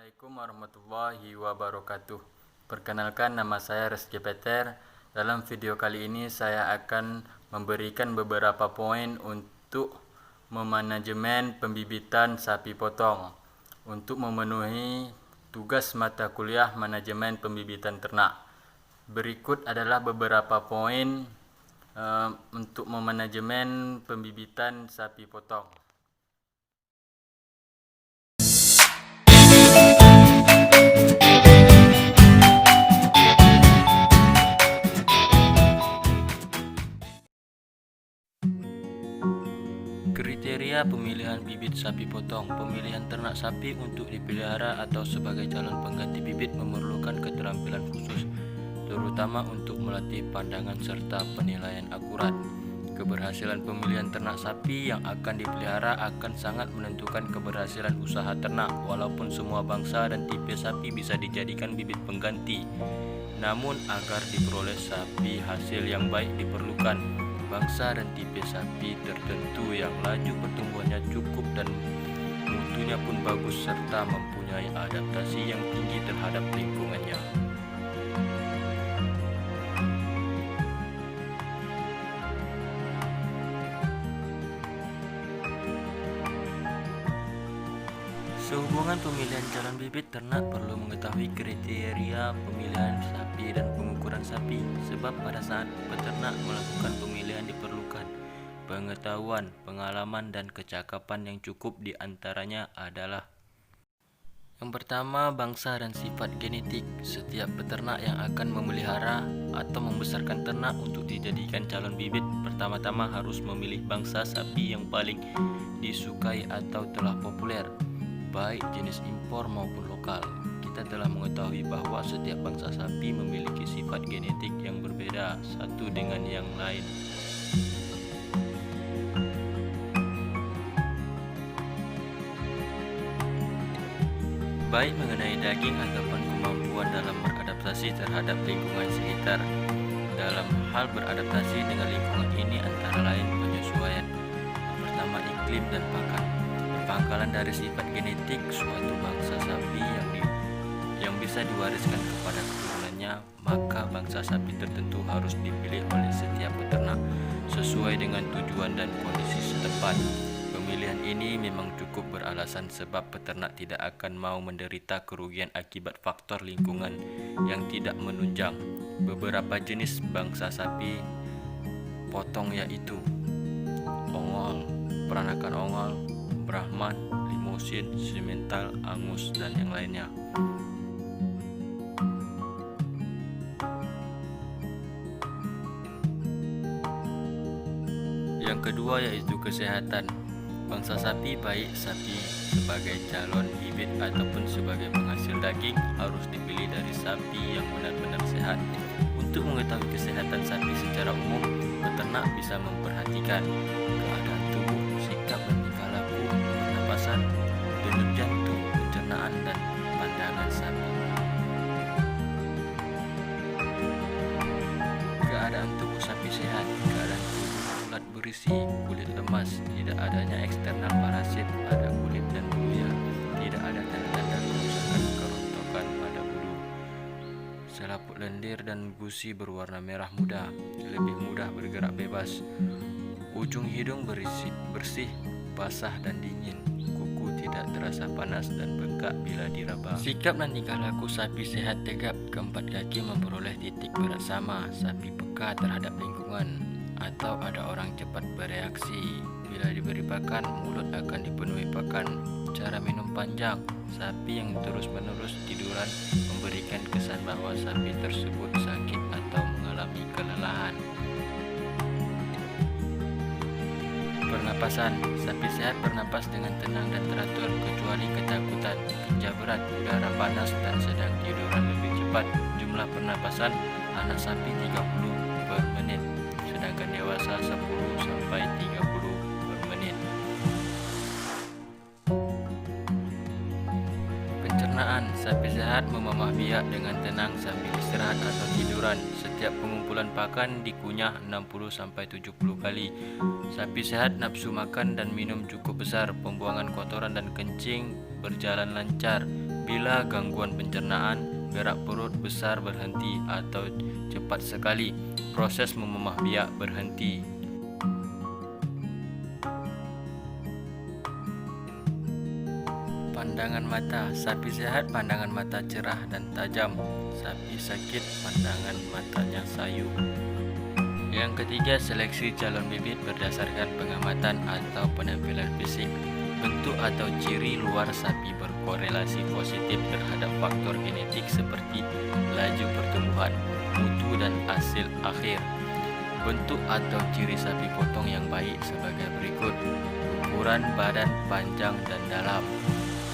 Assalamualaikum warahmatullahi wabarakatuh. Perkenalkan, nama saya Reski Peter. Dalam video kali ini saya akan memberikan beberapa poin untuk memanajemen pembibitan sapi potong untuk memenuhi tugas mata kuliah manajemen pembibitan ternak. Berikut adalah beberapa poin untuk memanajemen pembibitan sapi potong. Kriteria pemilihan bibit sapi potong. Pemilihan ternak sapi untuk dipelihara atau sebagai calon pengganti bibit memerlukan keterampilan khusus, terutama untuk melatih pandangan serta penilaian akurat. Keberhasilan pemilihan ternak sapi yang akan dipelihara akan sangat menentukan keberhasilan usaha ternak. Walaupun semua bangsa dan tipe sapi bisa dijadikan bibit pengganti, namun agar diperoleh sapi hasil yang baik diperlukan bangsa dan tipe sapi tertentu yang laju pertumbuhannya cukup dan mutunya pun bagus serta mempunyai adaptasi yang tinggi terhadap lingkungannya. Sehubungan pemilihan calon bibit ternak perlu mengetahui kriteria pemilihan sapi dan pengukuran sapi, sebab pada saat peternak melakukan pemilihan diperlukan pengetahuan, pengalaman, dan kecakapan yang cukup. Di antaranya adalah: yang pertama, bangsa dan sifat genetik. Setiap peternak yang akan memelihara atau membesarkan ternak untuk dijadikan calon bibit, pertama-tama harus memilih bangsa sapi yang paling disukai atau telah populer, baik jenis impor maupun lokal. Kita telah mengetahui bahwa setiap bangsa sapi memiliki sifat genetik yang berbeda satu dengan yang lain. Baik mengenai daging ataupun kemampuan dalam beradaptasi terhadap lingkungan sekitar. Dalam hal beradaptasi dengan lingkungan ini antara lain penyesuaian. Pertama, iklim dan pakan. Pangkalan dari sifat genetik suatu bangsa sapi yang bisa diwariskan kepada keturunannya, maka bangsa sapi tertentu harus dipilih oleh setiap peternak sesuai dengan tujuan dan kondisi setempat. Pemilihan ini memang cukup beralasan sebab peternak tidak akan mau menderita kerugian akibat faktor lingkungan yang tidak menunjang. Beberapa jenis bangsa sapi potong yaitu ongol, peranakan ongol, Brahman, Limousin, Simmental, Angus, dan yang lainnya. Yang kedua yaitu kesehatan. Bangsa sapi, baik sapi sebagai calon bibit ataupun sebagai penghasil daging, harus dipilih dari sapi yang benar-benar sehat. Untuk mengetahui kesehatan sapi secara umum, peternak bisa memperhatikan keadaan tubuh, sikap dan tingkah laku, pernapasan, denyut jantung, pencernaan, dan pandangan sapi. Keadaan tubuh sapi sehat. Keadaan tubuh bulat berisi, kulit lemas, tidak adanya eksternal parasit pada kulit dan bulunya, tidak ada tanda-tanda kerusakan kerontokan pada bulu. Selaput lendir dan gusi berwarna merah muda, lebih mudah bergerak bebas. Ujung hidung bersih, basah dan dingin. Kuku tidak terasa panas dan bengkak bila diraba. Sikap dan tingkah laku sapi sehat tegap. Keempat kaki memperoleh titik berat sama. Sapi peka terhadap lingkungan, atau ada orang cepat bereaksi. Bila diberi pakan, mulut akan dipenuhi pakan. Cara minum panjang. Sapi yang terus-menerus tiduran memberikan kesan bahwa sapi tersebut sakit atau mengalami kelelahan. Pernapasan. Sapi sehat bernapas dengan tenang dan teratur, kecuali ketakutan, kerja berat, udara panas, dan sedang tiduran lebih cepat. Jumlah pernapasan anak sapi 30 per menit, sedangkan dewasa 10 sampai 30 per menit. Pencernaan. Sapi sehat memamah biak dengan tenang sambil istirahat atau tiduran. Setiap pengumpulan pakan dikunyah 60 sampai 70 kali. Sapi sehat nafsu makan dan minum cukup besar. Pembuangan kotoran dan kencing berjalan lancar. Apabila gangguan pencernaan, gerak perut besar berhenti atau cepat sekali, proses memamah biak berhenti. Pandangan mata. Sapi sehat pandangan mata cerah dan tajam. Sapi sakit pandangan matanya sayu. Yang ketiga, seleksi calon bibit berdasarkan pengamatan atau penampilan fisik. Bentuk atau ciri luar sapi berkorelasi positif terhadap faktor genetik seperti laju pertumbuhan, mutu dan hasil akhir. Bentuk atau ciri sapi potong yang baik sebagai berikut: ukuran badan panjang dan dalam,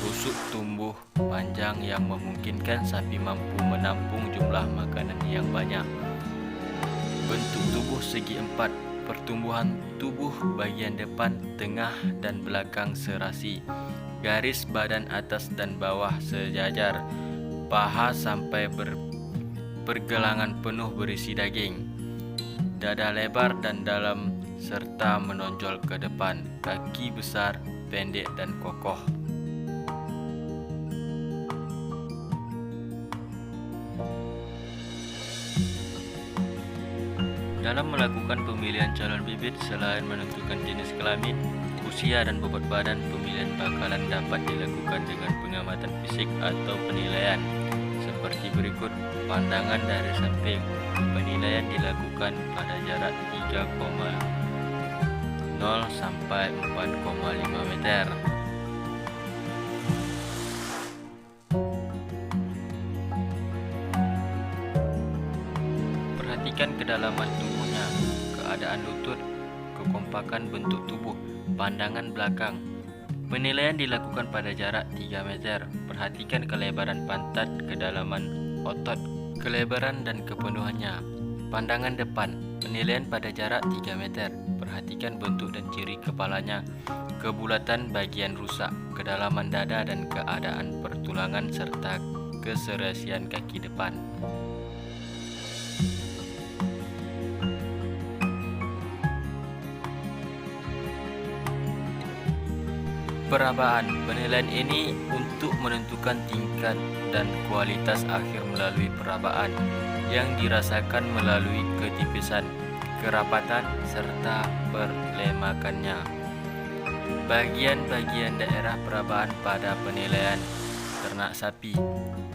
rusuk tumbuh panjang yang memungkinkan sapi mampu menampung jumlah makanan yang banyak. Bentuk tubuh segi empat, pertumbuhan tubuh bagian depan, tengah dan belakang serasi, garis badan atas dan bawah sejajar, paha sampai pergelangan penuh berisi daging, dada lebar dan dalam serta menonjol ke depan, kaki besar, pendek dan kokoh. Dalam melakukan pemilihan calon bibit, selain menentukan jenis kelamin, usia dan bobot badan, pemilihan bakalan dapat dilakukan dengan pengamatan fisik atau penilaian seperti berikut. Pandangan dari samping. Penilaian dilakukan pada jarak 3,0 sampai 4,5 meter. Perhatikan kedalaman tubuhnya, keadaan lutut, kekompakan bentuk tubuh, pandangan belakang. Penilaian dilakukan pada jarak 3 meter. Perhatikan kelebaran pantat, kedalaman otot, kelebaran dan kepenuhannya. Pandangan depan. Penilaian pada jarak 3 meter. Perhatikan bentuk dan ciri kepalanya, kebulatan bagian rusak, kedalaman dada dan keadaan pertulangan serta keserasian kaki depan. Perabaan. Penilaian ini untuk menentukan tingkat dan kualitas akhir melalui perabaan yang dirasakan melalui ketipisan, kerapatan, serta perlemakannya. Bagian-bagian daerah perabaan pada penilaian ternak sapi.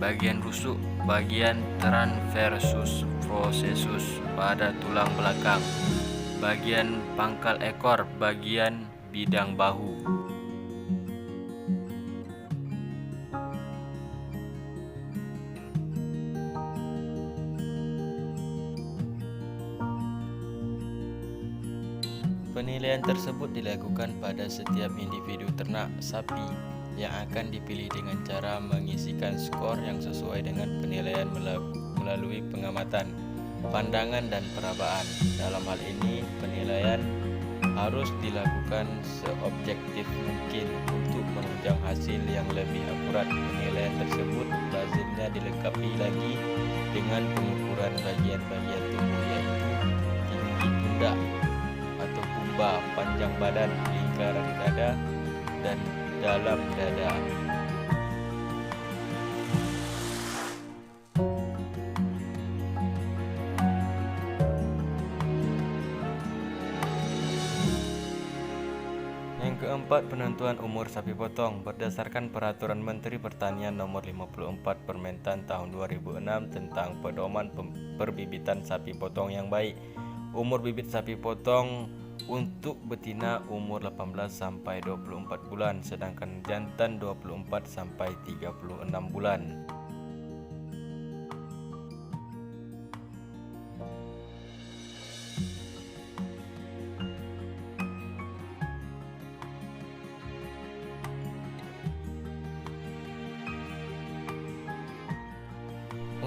Bagian rusuk, bagian transversus processus pada tulang belakang, bagian pangkal ekor, bagian bidang bahu. Penilaian tersebut dilakukan pada setiap individu ternak sapi yang akan dipilih dengan cara mengisikan skor yang sesuai dengan penilaian melalui pengamatan, pandangan dan perabaan. Dalam hal ini, penilaian harus dilakukan seobjektif mungkin untuk menunjang hasil yang lebih akurat. Penilaian tersebut lazimnya dilengkapi lagi dengan pengukuran bagian-bagian tubuh, yaitu tinggi pundak atau pumba, panjang badan, lingkaran dada, dan dalam dada. Yang keempat, penentuan umur sapi potong berdasarkan Peraturan Menteri Pertanian Nomor 54 Permentan Tahun 2006 tentang pedoman perbibitan sapi potong yang baik. Umur bibit sapi potong untuk betina umur 18 sampai 24 bulan, sedangkan jantan 24 sampai 36 bulan.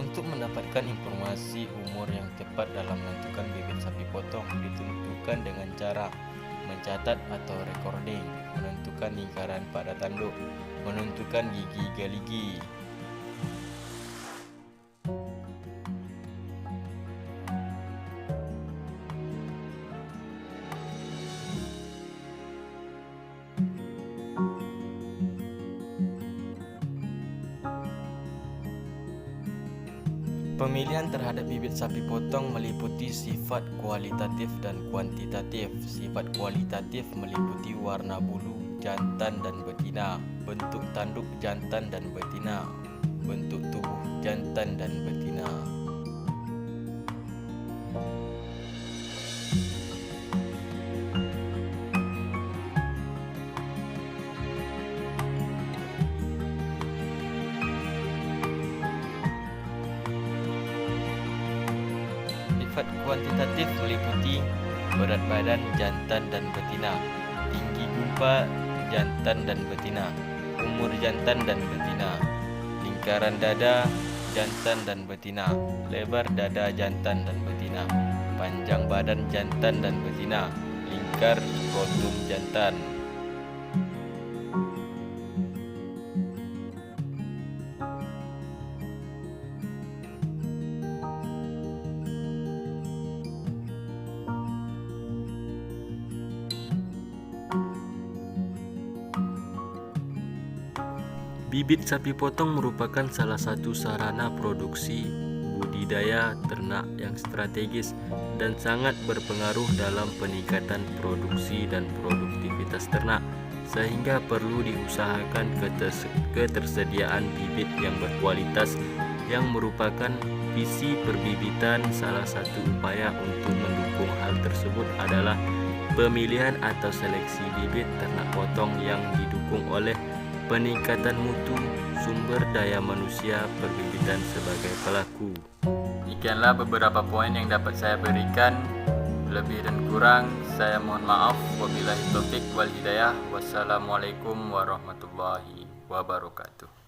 Untuk mendapatkan informasi umur yang tepat dalam menentukan bibit sapi potong ditentukan dengan cara mencatat atau recording, menentukan lingkaran pada tanduk, menentukan gigi galigi. Pemilihan terhadap bibit sapi potong meliputi sifat kualitatif dan kuantitatif. Sifat kualitatif meliputi warna bulu jantan dan betina, bentuk tanduk jantan dan betina, bentuk tubuh jantan dan betina. Sifat kuantitatif meliputi berat badan jantan dan betina, tinggi gumpa jantan dan betina, umur jantan dan betina, lingkaran dada jantan dan betina, lebar dada jantan dan betina, panjang badan jantan dan betina, lingkar skrotum jantan. Bibit sapi potong merupakan salah satu sarana produksi budidaya ternak yang strategis dan sangat berpengaruh dalam peningkatan produksi dan produktivitas ternak, sehingga perlu diusahakan ketersediaan bibit yang berkualitas yang merupakan visi perbibitan. Salah satu upaya untuk mendukung hal tersebut adalah pemilihan atau seleksi bibit ternak potong yang didukung oleh peningkatan mutu sumber daya manusia perbibitan sebagai pelaku. Demikianlah beberapa poin yang dapat saya berikan. Lebih dan kurang saya mohon maaf. Wabillahi taufik wal hidayah. Wassalamualaikum warahmatullahi wabarakatuh.